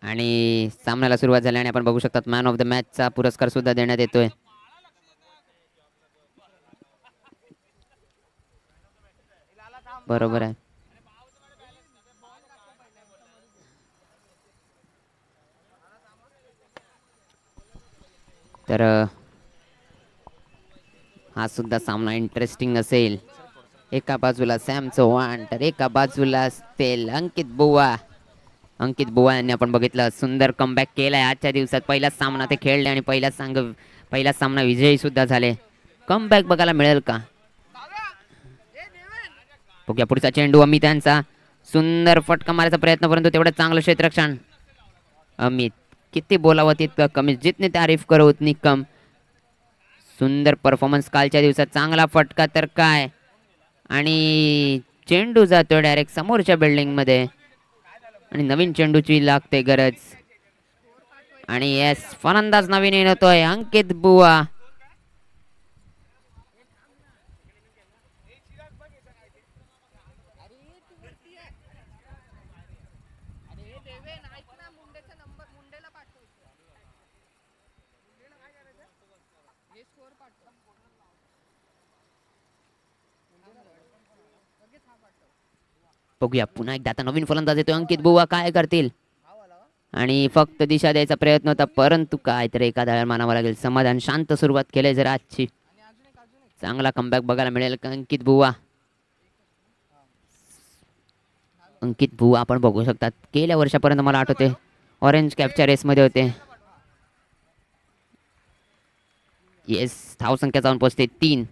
आणि सामन्याला सुरुवात झाली आणि आपण बघू शकतात मॅन ऑफ द मॅचचा पुरस्कार सुद्धा देण्यात येतोय. बरोबर आहे. तर हा सुद्धा सामना इंटरेस्टिंग असेल. एका बाजूला सॅम चव्हाण तर एका बाजूला असतील अंकित बुवा. अंकित बुवा यांनी आपण बघितलं सुंदर कमबॅक केलाय आजच्या दिवसात. पहिलाच सामना ते खेळले आणि पहिला सामना विजयी सुद्धा झाले. कमबॅक बघायला मिळेल का? बघूया पुढचा चेंडू अमित यांचा. सुंदर फटका मारायचा प्रयत्न परंतु तेवढं चांगलं क्षेत्ररक्षण. अमित किती बोलावं तितकं कमी. जितने तारीफ करो उतनी कम. सुंदर परफॉर्मन्स कालच्या दिवसात. चांगला फटका तर काय. आणि चेंडू जातोय डायरेक्ट समोरच्या बिल्डिंग मध्ये आणि नवीन चेंडूची लागते गरज. आणि येस फलंदाज नवीन येतोय अंकित बुवा. बघूया पुन्हा एकदा आता नवीन फलंदाज येतोय अंकित बुवा. काय करतील. आणि फक्त दिशा द्यायचा प्रयत्न होता परंतु काय तर एका धाव्यावर मानावं लागेल समाधान. शांत सुरुवात केली जर आजची. चांगला कमबॅक बघायला मिळेल का अंकित बुवा. अंकित बुवा आपण बघू शकतात गेल्या वर्षापर्यंत मला आठवते ऑरेंज कॅपच्या रेसमध्ये होते. येस धावसंख्या जाऊन पोहोचते 3.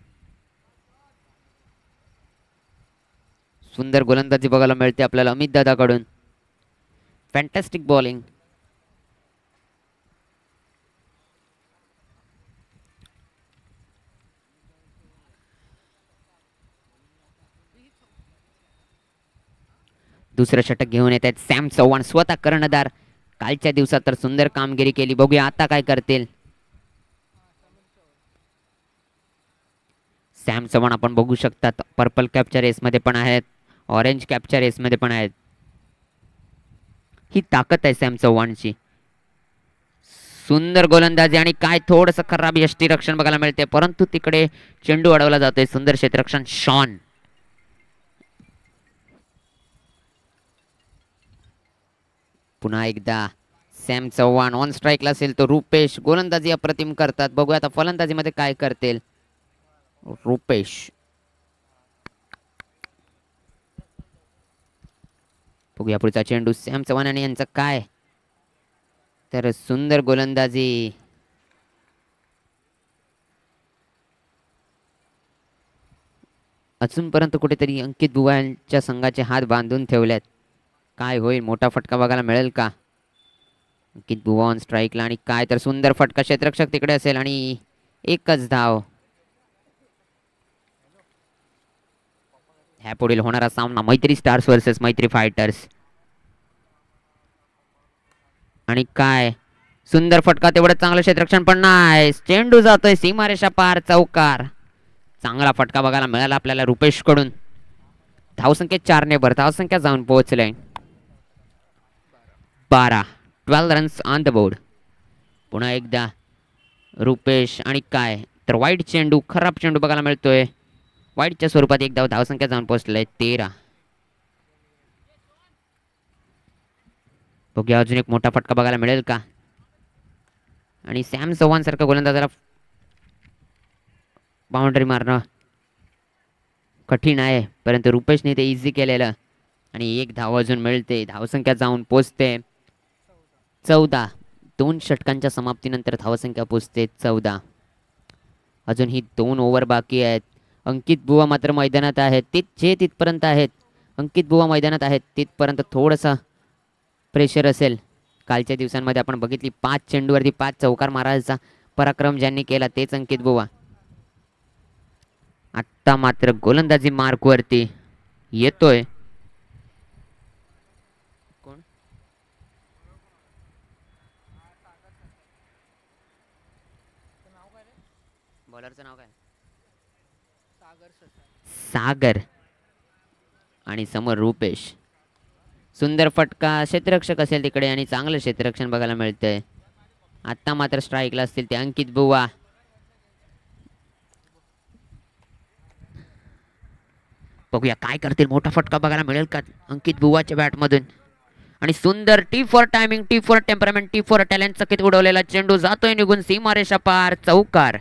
सुंदर गोलंदाजी बघायला मिळते आपल्याला अमित दादाकडून. Fantastic bowling. दुसरं षटक घेऊन येत आहेत सॅम चव्हाण स्वतः कर्णधार. कालच्या दिवसात तर सुंदर कामगिरी केली. बघूया आता काय करतील. सॅम चव्हाण आपण बघू शकतात पर्पल कॅपच्या रेसमध्ये पण आहेत ऑरेंज कॅपच्या रेसमध्ये पण आहेत. ही ताकद आहे सॅम चव्हाणची. सुंदर गोलंदाजी आणि काय थोडंसं खराब यष्टीरक्षण बघायला मिळते परंतु तिकडे चेंडू अडवला जातोय. सुंदर क्षेत्ररक्षण शॉन. पुन्हा एकदा सॅम चव्हाण ऑन स्ट्राईकला असेल तो रुपेश. गोलंदाजी अप्रतिम करतात. बघूया आता फलंदाजीमध्ये काय करतील रुपेश. बघूया पुढचा चेंडू सॅम चव्हाण आणि यांचं काय तर सुंदर गोलंदाजी. अजूनपर्यंत कुठेतरी अंकित बुवा यांच्या संघाचे हात बांधून ठेवल्यात. काय होईल मोठा फटका बघायला मिळेल का. अंकित बुवा ऑन स्ट्राईकला आणि काय तर सुंदर फटका. क्षेत्ररक्षक तिकडे असेल आणि एकच धाव. ह्या पुढील होणारा सामना मैत्री स्टार्स वर्सेस मैत्री फायटर्स. आणि काय सुंदर फटका. तेवढं चांगलं क्षेत्ररक्षण पण नाही. चेंडू जातोय सीमारेषा पार चौकार. चांगला फटका बघायला मिळाला आपल्याला रुपेश कडून. धावसंख्या 4 ने भर. धावसंख्या जाऊन पोहोचले 12 रन्स ऑन द बोर्ड. पुन्हा एकदा रुपेश आणि काय तर वाईट चेंडू. खराब चेंडू बघायला मिळतोय. वाईटच्या स्वरूपात एक धाव. धावसंख्या जाऊन पोहोचले 13. बघूया अजून एक मोठा फटका बघायला मिळेल का. आणि सॅम चव्हाण सारखा गोलंदाजाला बाउंड्री मारणं कठीण आहे परंतु रुपेशने ते इझी केलेलं. आणि एक धाव अजून मिळते. धावसंख्या जाऊन पोचते 14. 2 षटकांच्या समाप्तीनंतर धावसंख्या पोचते 14. अजून ही 2 ओव्हर बाकी आहेत. अंकित बुवा मात्र मैदानात आहेत. तिथपर्यंत आहेत अंकित बुवा मैदानात आहेत तिथपर्यंत थोडंसं प्रेशर असेल. कालच्या दिवसांमध्ये आपण बघितली 5 चेंडूवरती 5 चौकार मारायचा पराक्रम ज्यांनी केला तेच अंकित बुवा. आत्ता मात्र गोलंदाजी मार्कवरती येतोय कोण. बॉलरचं नाव काय. सागर आणि समोर रुपेश. सुंदर फटका, क्षेत्ररक्षक असेल तिकडे आणि चांगलं क्षेत्ररक्षण बघायला मिळतंय. आता मात्र स्ट्राईकला असतील ते अंकित बुवा. बघूया काय करतील, मोठा फटका बघायला मिळेल का अंकित बुवाच्या बॅटमधून. आणि सुंदर T for timing, T for temperament, T for talent चकित उडवलेला चेंडू जातोय निघून सीमारेषा पार, चौकार.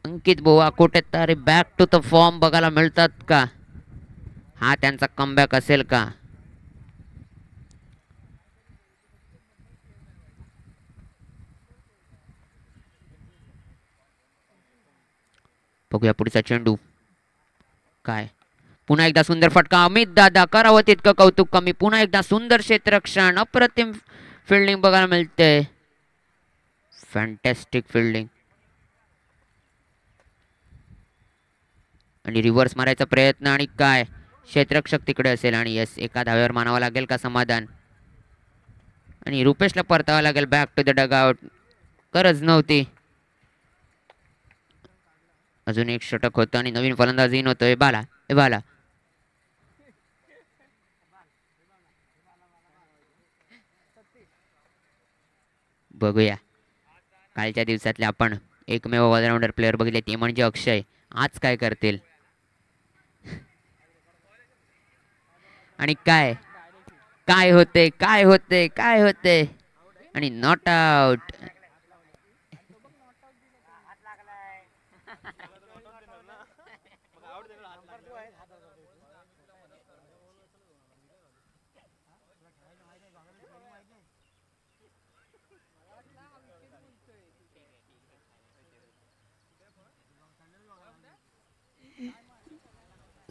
अंकित बुवा कुठेतरी बॅक टू द फॉर्म बघायला मिळतात का, हा त्यांचा कमबॅक असेल का. बघूया पुढचा चेंडू काय. पुन्हा एकदा सुंदर फटका, अमित दादा करावं तितकं कौतुक कमी. पुन्हा एकदा सुंदर क्षेत्ररक्षण, अप्रतिम फिल्डिंग बघायला मिळते. Fantastic fielding. आणि रिव्हर्स मारायचा प्रयत्न आणि काय, क्षेत्ररक्षक तिकडे असेल आणि यस, एका धाव्यावर मानावं लागेल का समाधान. आणि रुपेशला परतावं लागेल बॅक टू द डगआउट, गरज नव्हती. अजून एक षटक होतं आणि नवीन फलंदाज इन होतोय बाला. बाला बघूया कालच्या दिवसातले आपण एकमेव ऑलराऊंडर प्लेअर बघितले ते म्हणजे अक्षय. आज काय करतील. आणि काय काय होते, काय होते, काय होते. आणि नॉट आउट.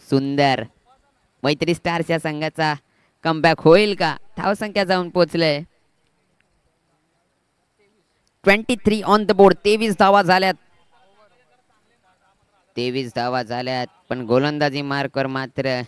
सुंदर मैत्री स्टार्स या संघाचा कमबॅक होईल का. धावसंख्या जाऊन पोहोचले 23 ऑन द बोर्ड. 23 धावा झाल्यात, 23 धावा झाल्यात. पण गोलंदाजी मार्कवर मात्र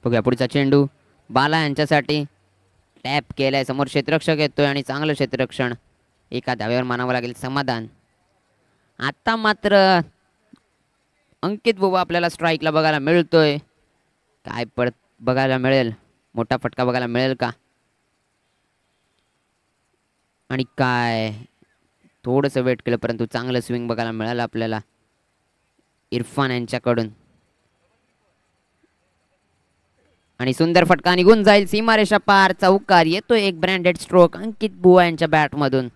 बघूया पुढचा चेंडू बाला यांच्यासाठी टॅप केलाय. समोर क्षेत्ररक्षक येतोय आणि चांगलं क्षेत्ररक्षण, एका धाव्यावर मानावं लागेल समाधान. आता मात्र अंकित बुवा आपल्याला स्ट्राईकला बघायला मिळतोय. काय पड बघायला मिळेल, मोठा फटका बघायला मिळेल का. आणि काय थोडंसं वेट केलं परंतु चांगलं स्विंग बघायला मिळालं आपल्याला इरफान यांच्याकडून. आणि सुंदर फटका निघून जाईल सीमारेषा पार, चौकार. येतोय एक ब्रँडेड स्ट्रोक अंकित बुवा यांच्या बॅटमधून.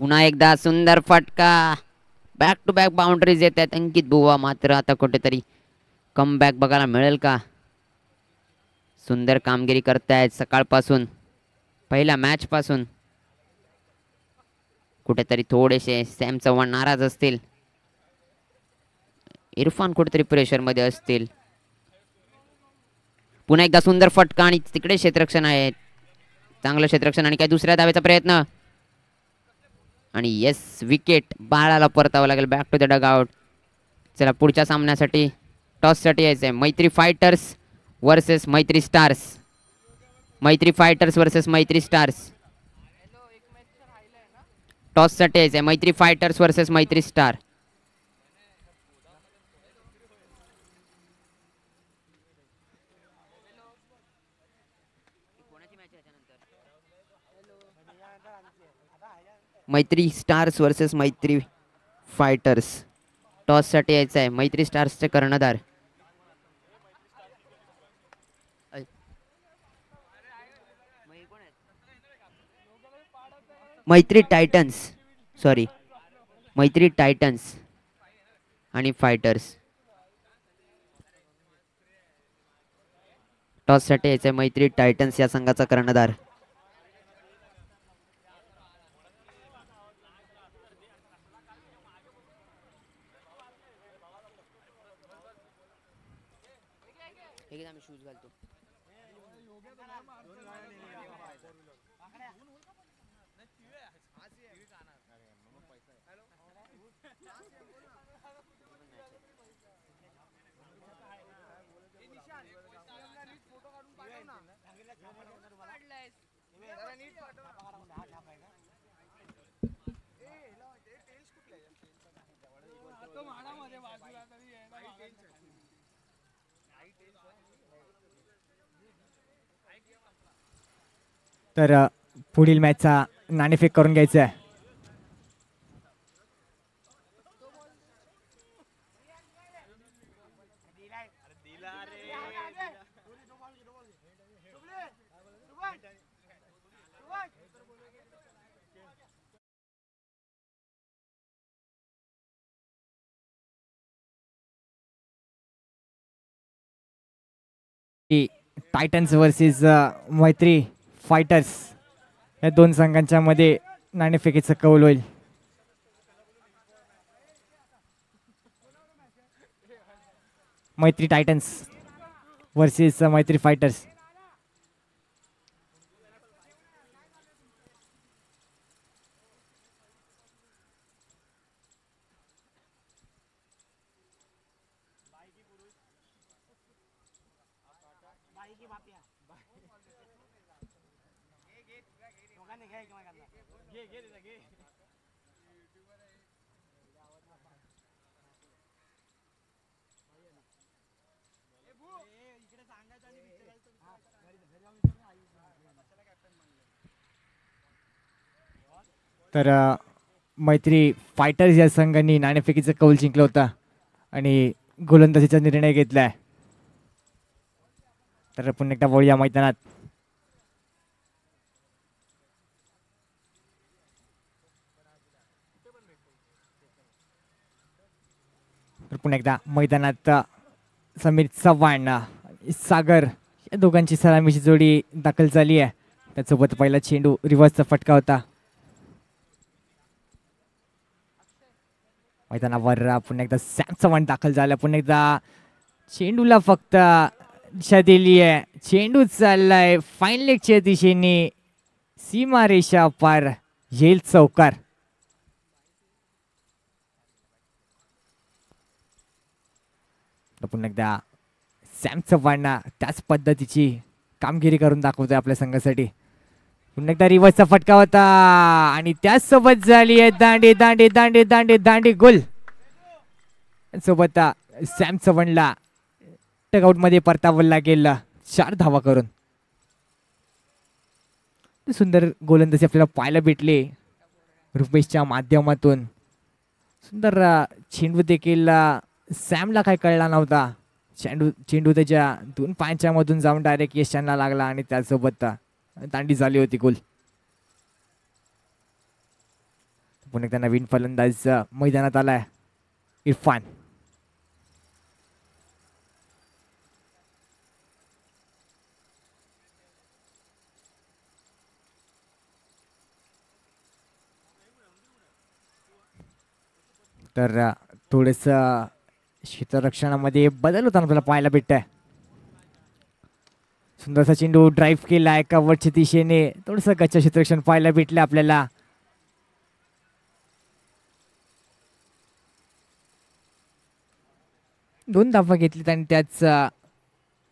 पुन्हा एकदा सुंदर फटका, बॅक टू बॅक बाउंड्रीज येत आहेत. अंकित बुवा मात्र आता कुठेतरी कमबॅक बघायला मिळेल का. सुंदर कामगिरी करतायत सकाळपासून, पहिल्या मॅच पासून. कुठेतरी थोडेसे सॅम चव्हाण नाराज असतील, इरफान कुठेतरी प्रेशर मध्ये असतील. पुन्हा एकदा सुंदर फटका आणि तिकडे क्षेत्ररक्षण आहे, चांगलं क्षेत्ररक्षण. आणि काय दुसऱ्या धावेचा प्रयत्न आणि येस, विकेट. बाळाला परतावं लागेल बॅक टू द डगआउट. चला पुढच्या सामन्यासाठी टॉससाठी यायचं आहे. मैत्री फायटर्स वर्सेस मैत्री स्टार्स. मैत्री फायटर्स वर्सेस मैत्री स्टार्स. टॉससाठी यायचं आहे. मैत्री फायटर्स वर्सेस मैत्री स्टार. मैत्री स्टार्स वर्सेस मैत्री फायटर्स. टॉससाठी यायचं आहे. मैत्री स्टार्सचे कर्णधार मैत्री टायटन्स, सॉरी मैत्री टायटन्स आणि फायटर्स. टॉससाठी यायचं आहे. मैत्री टायटन्स या संघाचा कर्णधार. एकदा मी शूज घालतो. तर पुढील मॅचचा नाणेफेक करून घ्यायचं आहे. टायटन्स वर्सेस मैत्री फायटर्स या दोन संघांच्या मध्ये नाणेफेकीचं कौल होईल. मैत्री टायटन्स वर्सेस मैत्री फायटर्स. तर मैत्री फायटर्स या संघाने नाणेफेकीचं कौल जिंकलं होतं आणि गोलंदाजीचा निर्णय घेतलाय. तर पुन्हा एकदा वळूया मैदानात. तर पुन्हा एकदा मैदानात समीर चव्हाण सागर या दोघांची सलामीची जोडी दाखल झाली आहे. त्यासोबत पहिला चेंडू रिव्हर्सचा फटका होता. मैदानावर पुन्हा एकदा सॅम चव्हाण दाखल झाला. पुन्हा एकदा चेंडूला फक्त दिशा दिली आहे. चेंडू चाललाय फाईन लेगच्या दिशेने, सीमारेषा पार, येईल चौकार. पुन्हा एकदा सॅम चव्हाण त्याच पद्धतीची कामगिरी करून दाखवतोय आपल्या संघासाठी. पुन्हा एकदा रिव्हर्सचा फटका होता आणि त्याचसोबत झाली आहे दांडी दांडी दांडी दांडी दांडी गोल. सोबत सॅम चव्हाणला टगआउट मध्ये परतावं लागेल 4 धावा करून. सुंदर गोलंदाजी आपल्याला पाहायला भेटले रुपेशच्या माध्यमातून. सुंदर चेंडू देखील सॅमला काय कळला नव्हता. चेंडू त्याच्या 2 पायांच्या मधून जाऊन डायरेक्ट यशांना लागला आणि त्यासोबत दांडी झाली होती गोल. पुन्हा एकदा नवीन फलंदाज मैदानात आलाय इरफान. तर थोडस क्षेत्ररक्षणामध्ये बदल होताना आपल्याला पाहायला भेटतंय. सुंदरसा चेंडू ड्राईव्ह केलाय कव्हरच्या दिशेने. थोडस गच्च क्षेत्ररक्षण पाहायला भेटलं आपल्याला. दोन धावा घेतलीत आणि त्याच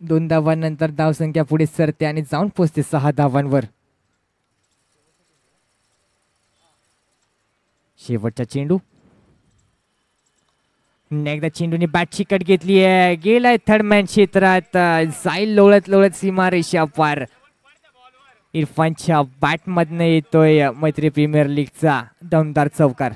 2 धावांनंतर धावसंख्या पुढे सरते आणि जाऊन पोचते 6 धावांवर. शेवटचा चेंडू. एकदा चेंडूने बॅट चिकट घेतली आहे. गेलाय थर्डमॅन क्षेत्रात. जाईल लोळत लोळत सीमारेषा पार. इरफानच्या बॅट मधनं येतोय मैत्री प्रीमियर लीगचा दमदार चौकार.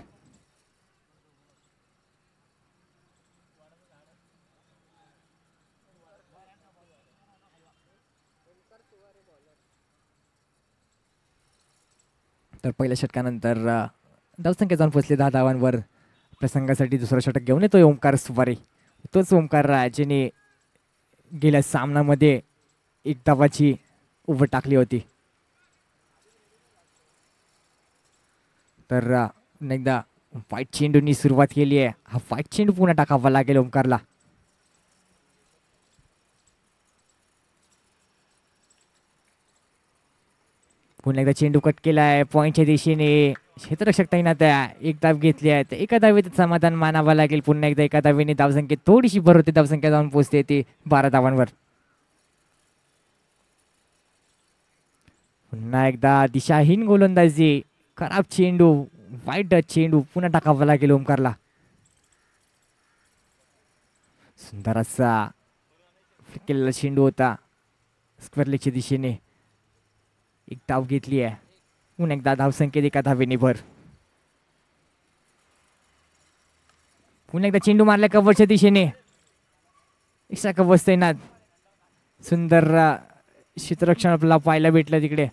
तर पहिल्या षटकानंतर धावसंख्या जाऊन पोचले 10 धावांवर. आपल्या संघासाठी दुसरा षटक घेऊन येतोय ओमकार सुवारे. तोच ओमकार ज्याने गेल्या सामन्यामध्ये 1 धावाची उभं टाकली होती. तर एकदा फाईट चेंडूनी सुरुवात केली आहे. हा फाईट चेंडू पुन्हा टाकावा लागेल ओमकारला. पुन्हा एकदा चेंडू कट केलाय पॉईंटच्या दिशेने. क्षेत्ररक्षक तैनात आहे. एक धाव घेतली आहे तर एका धावेत समाधान मानावं लागेल. पुन्हा एकदा एका धावेने धावसंख्येत थोडीशी भर होते. धावसंख्या जाऊन पोहोचते ती 12 धावांवर. पुन्हा एकदा दिशाहीन गोलंदाजी. खराब चेंडू वाईट चेंडू पुन्हा टाकावा लागेल ओमकारला. सुंदर असा केलेला चेंडू होता स्क्वेअर लेगच्या दिशेने. एक धाव घेतली आहे. पुन्हा एकदा धावसंख्येत एका धावेने भर. पुन्हा एकदा चेंडू मारला कव्हरच्या दिशेने. एक्स्ट्रा कव्हर तैनात. सुंदर क्षेत्ररक्षण आपल्याला पाहायला भेटलं तिकडे.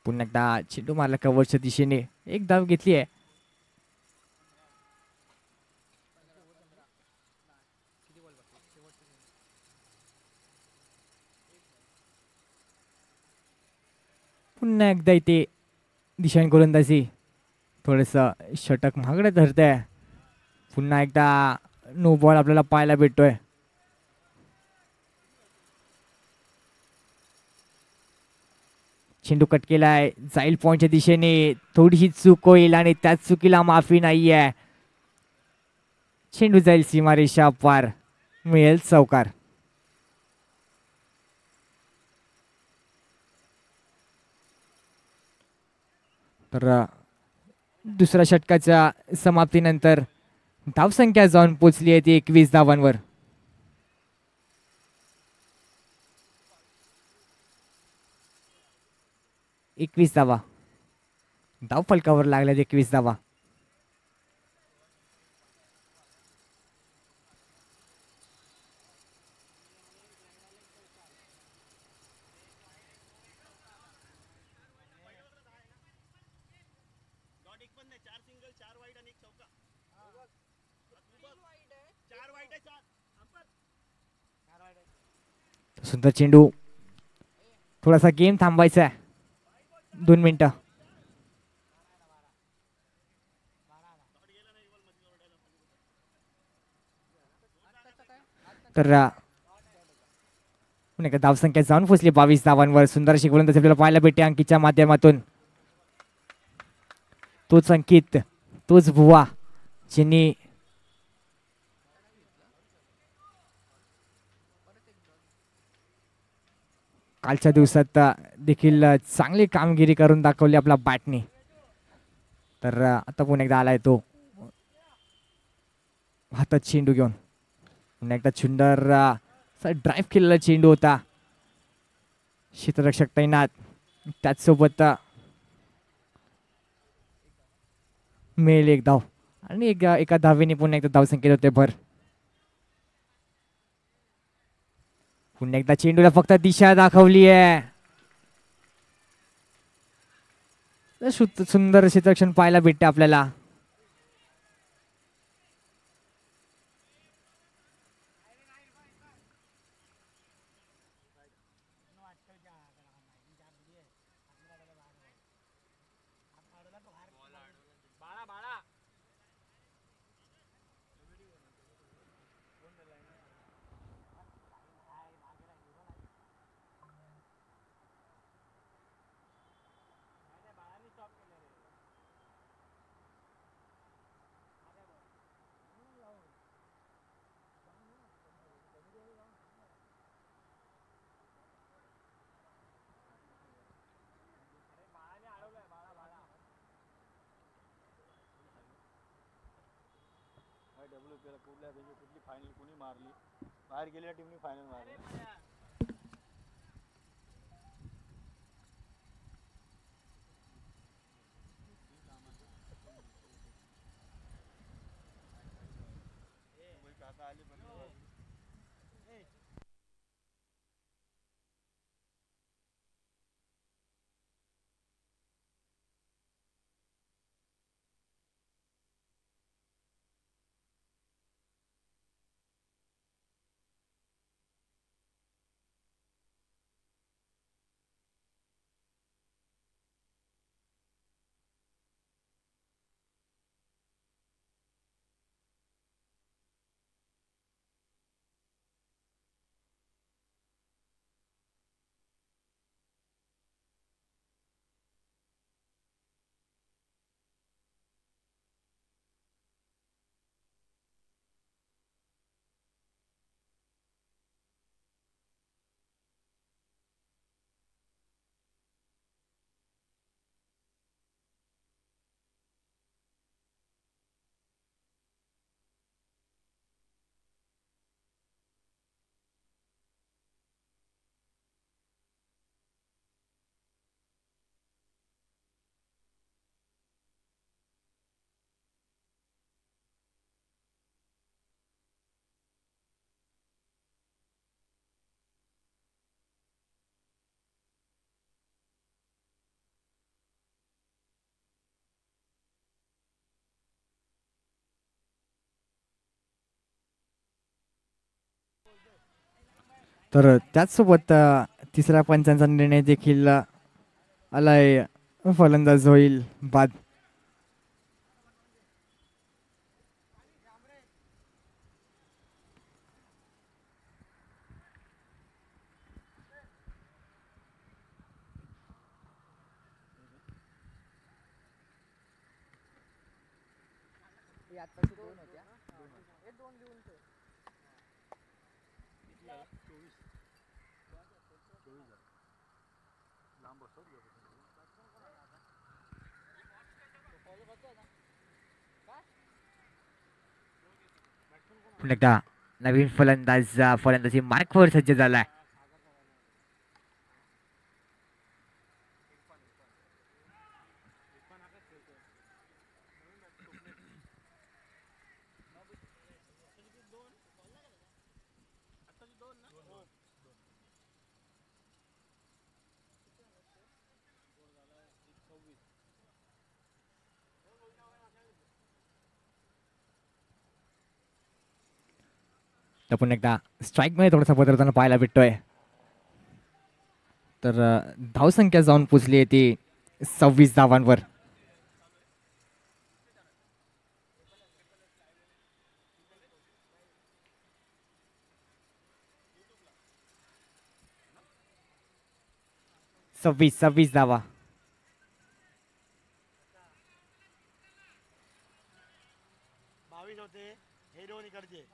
पुन्हा एकदा चेंडू मारला कव्हरच्या दिशेने. एक धाव घेतली आहे. पुन्हा एकदा इथे दिशाहीन गोलंदाजी. थोडस षटक महागडे धरते. पुन्हा एकदा नो बॉल आपल्याला पाहायला भेटतोय. चेंडू कट केलाय जाईल पॉईंटच्या दिशेने. थोडीशी चूक होईल आणि त्याच चुकीला माफी नाही आहे. चेंडू जाईल सीमारेषा पार. मिळेल चौकार. तर दुसऱ्या षटकाच्या समाप्तीनंतर धावसंख्या जाऊन पोचली आहे ती 21 धावांवर. एकवीस धावा. धाव फलकावर लागल्यात 21 धावा. सुंदर चेंडू. थोडासा गेम थांबायचा आहे. 2 मिनिटं. तर पुन्हा धावसंख्या जाऊन पोचली 22 धावांवर. सुंदर अशी गोलंदाजी आपल्याला पाहायला भेटते अंकितच्या माध्यमातून. तोच अंकित तोच भुवा ज्यांनी कालच्या दिवसात देखील चांगली कामगिरी करून दाखवली आपल्या बॅटने. तर आता पुन्हा एकदा आलाय तो हातात चेंडू घेऊन. पुन्हा एकदा सुंदर ड्राईव्ह केलेला चेंडू होता. क्षेत्ररक्षक तैनात. त्याचसोबत मिळेल एक धाव आणि एका धावेने पुन्हा एकदा धावसंख्येत होते भर. पुन्हा एकदा चेंडूला फक्त दिशा दाखवली आहे. सुंदर क्षेत्ररक्षण पाहायला भेटते आपल्याला. WPL कुठल्या कुठली फायनल कुणी मारली बाहेर गेलेल्या टीमनी फायनल मारली. तर त्याचसोबत तिसऱ्या पंचांचा निर्णय देखील आलाय. फलंदाज होईल बाद. पुन्हा एकदा नवीन फलंदाज फलंदाजी मार्कवर सज्ज झालाय. तर पुन्हा एकदा स्ट्राईक मध्ये थोडासा बदलताना पाहायला भेटतोय. तर धावसंख्या जाऊन पोचली आहे ती 26 धावांवर. सव्वीस धावा. होते हे दोन इकडचे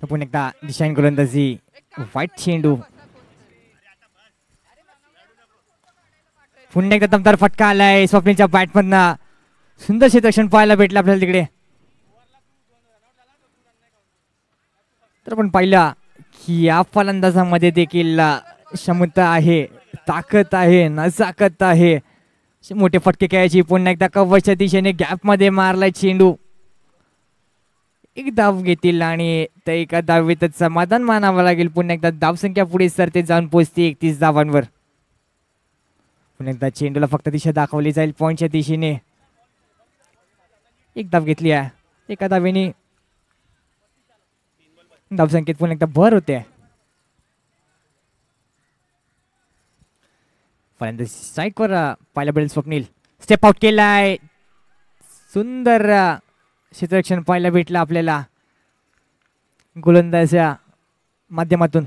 पुन्हा एकदा दिशाहीन गोलंदाजी. वाईट चेंडू. पुन्हा एकदा दमदार फटका आलाय स्वप्नीलच्या बॅटमधनं. सुंदर क्षेत्ररक्षण पाहायला भेटलं आपल्याला तिकडे. तर आपण पाहिलं की या फलंदाजामध्ये देखील क्षमता आहे, ताकद आहे, नजाकत आहे. मोठे फटके खेळायची. पुन्हा एकदा कव्हरच्या दिशेने गॅप मध्ये मारलाय चेंडू. एक धाव घेतील आणि त्या एका धावेतच समाधान मानावं लागेल. पुन्हा एकदा धावसंख्या पुढे सरते जाऊन पोहोचते 31 धावांवर. पुन्हा एकदा चेंडूला फक्त दिशा दाखवली जाईल पॉईंटच्या दिशेने. एक धाव घेतली आहे. एका धावेने धावसंख्येत पुन्हा एकदा भर होते. फलंदाज स्ट्राईकवर पाहायला भेटेल स्वप्नील. स्टेप आउट केलाय. सुंदर क्षेत्ररक्षण पाहायला भेटलं आपल्याला गोलंदाजाच्या माध्यमातून.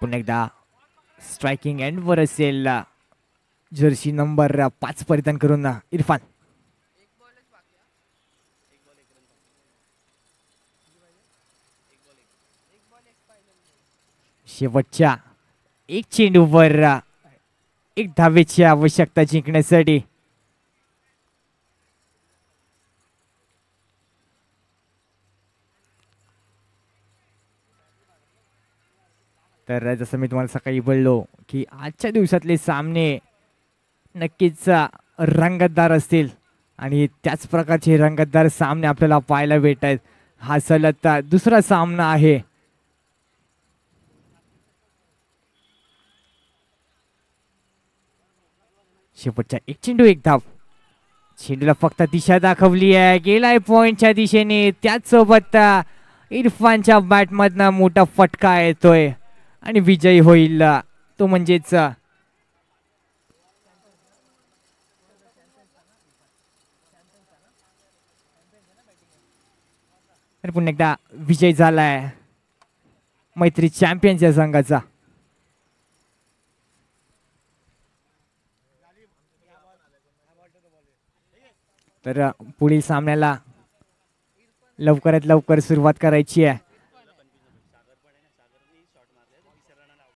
पुन्हा एकदा स्ट्रायकिंग एंडवर असेल जर्सी नंबर 5 परिधान करून इरफान. शेवटच्या एक चेंडूवर एक धावेची आवश्यकता जिंकण्यासाठी. तर जसं मी तुम्हाला सकाळी बोललो की आजच्या दिवसातले सामने नक्कीच रंगतदार असतील आणि त्याच प्रकारचे रंगतदार सामने आपल्याला पाहायला भेटत आहेत. हा सलग दुसरा सामना आहे. शेवटच्या एक चेंडू एक धाव. चेंडूला फक्त दिशा दाखवली आहे. गेलाय पॉइंटच्या दिशेने. त्याच सोबत इरफानच्या बॅटमधनं मोठा फटका येतोय आणि विजयी होईल तो म्हणजेच आणि पुन्हा एकदा विजय झालाय मैत्री चॅम्पियनच्या संघाचा. तर पुढील सामन्याला लवकरात लवकर सुरुवात करायची आहे.